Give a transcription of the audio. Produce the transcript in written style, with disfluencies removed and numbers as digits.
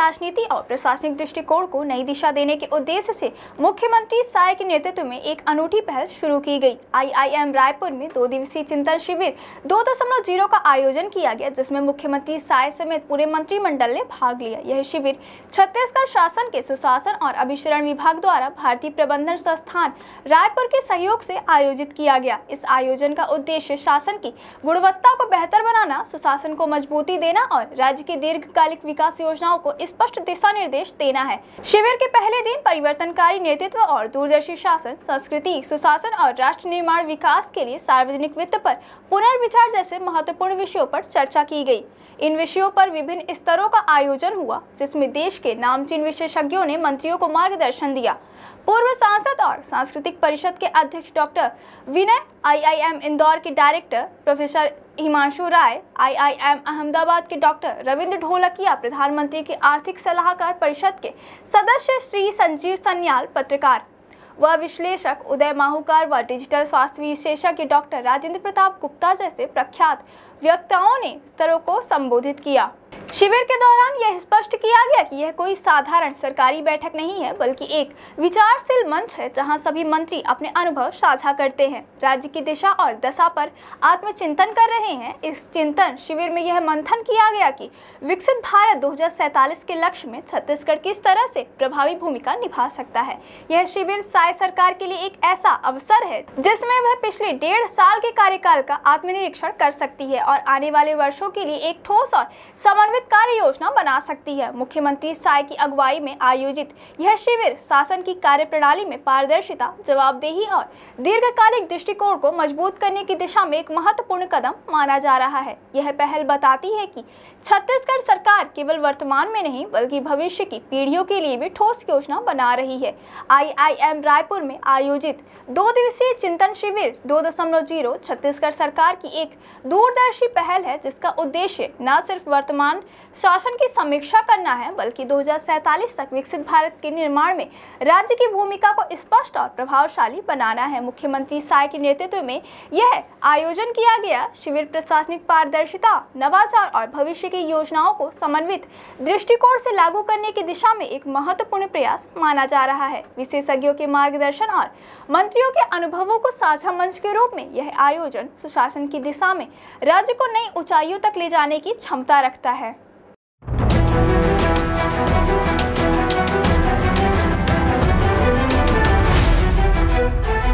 राजनीति और प्रशासनिक दृष्टिकोण को नई दिशा देने के उद्देश्य से मुख्यमंत्री साय के नेतृत्व में एक अनूठी पहल शुरू की गई। IIM रायपुर में 2 दिवसीय चिंतन शिविर 2.0 का आयोजन किया गया, जिसमें मुख्यमंत्री साय समेत पूरे मंत्रिमंडल ने भाग लिया। यह शिविर छत्तीसगढ़ शासन के सुशासन और अभिसरण विभाग द्वारा भारतीय प्रबंधन संस्थान रायपुर के सहयोग से आयोजित किया गया। इस आयोजन का उद्देश्य शासन की गुणवत्ता को बेहतर बनाना, सुशासन को मजबूती देना और राज्य की दीर्घकालिक विकास योजनाओं को स्पष्ट दिशा निर्देश देना है। शिविर के पहले दिन परिवर्तनकारी नेतृत्व और दूरदर्शी शासन, संस्कृति, सुशासन और राष्ट्र निर्माण विकास के लिए सार्वजनिक वित्त पर पुनर्विचार जैसे महत्वपूर्ण विषयों पर चर्चा की गई। इन विषयों पर विभिन्न स्तरों का आयोजन हुआ, जिसमें देश के नामचीन विशेषज्ञों ने मंत्रियों को मार्गदर्शन दिया। पूर्व सांसद और सांस्कृतिक परिषद के अध्यक्ष डॉक्टर विनय, IIM इंदौर के director professor Himanshu Rai, IIM Ahmedabad के डॉक्टर रविंद्र ढोलकिया, प्रधानमंत्री की आर्थिक सलाहकार परिषद के सदस्य श्री संजीव सन्याल, पत्रकार व विश्लेषक उदय माहूकार व डिजिटल स्वास्थ्य विशेषज्ञ डॉक्टर राजेंद्र प्रताप गुप्ता जैसे प्रख्यात वक्ताओं ने स्तरों को संबोधित किया। शिविर के दौरान यह स्पष्ट किया गया कि यह कोई साधारण सरकारी बैठक नहीं है, बल्कि एक विचारशील मंच है जहां सभी मंत्री अपने अनुभव साझा करते हैं, राज्य की दिशा और दशा पर आत्मचिंतन कर रहे हैं। इस चिंतन शिविर में यह मंथन किया गया कि विकसित भारत 2047 के लक्ष्य में छत्तीसगढ़ किस तरह से प्रभावी भूमिका निभा सकता है। यह शिविर साय सरकार के लिए एक ऐसा अवसर है जिसमें वह पिछले 1.5 साल के कार्यकाल का आत्मनिरीक्षण कर सकती है और आने वाले वर्षों के लिए एक ठोस और समन्वित कार्य योजना बना सकती है। मुख्यमंत्री साय की अगुवाई में आयोजित यह शिविर शासन की कार्यप्रणाली में पारदर्शिता, जवाबदेही और दीर्घकालिक दृष्टिकोण को मजबूत करने की दिशा में एक महत्वपूर्ण कदम माना जा रहा है। यह पहल बताती है कि छत्तीसगढ़ सरकार केवल वर्तमान में नहीं, बल्कि भविष्य की पीढ़ियों के लिए भी ठोस योजना बना रही है। IIM रायपुर में आयोजित 2 दिवसीय चिंतन शिविर 2.0 छत्तीसगढ़ सरकार की एक दूरदर्शी पहल है, जिसका उद्देश्य न सिर्फ वर्तमान शासन की समीक्षा करना है, बल्कि 2047 तक विकसित भारत के निर्माण में राज्य की भूमिका को स्पष्ट और प्रभावशाली बनाना है। मुख्यमंत्री साय के नेतृत्व में यह आयोजन किया गया शिविर प्रशासनिक पारदर्शिता, नवाचार और भविष्य की योजनाओं को समन्वित दृष्टिकोण से लागू करने की दिशा में एक महत्वपूर्ण प्रयास माना जा रहा है। विशेषज्ञों के मार्गदर्शन और मंत्रियों के अनुभवों को साझा मंच के रूप में यह आयोजन सुशासन की दिशा में राज्य को नई ऊंचाइयों तक ले जाने की क्षमता रखता है।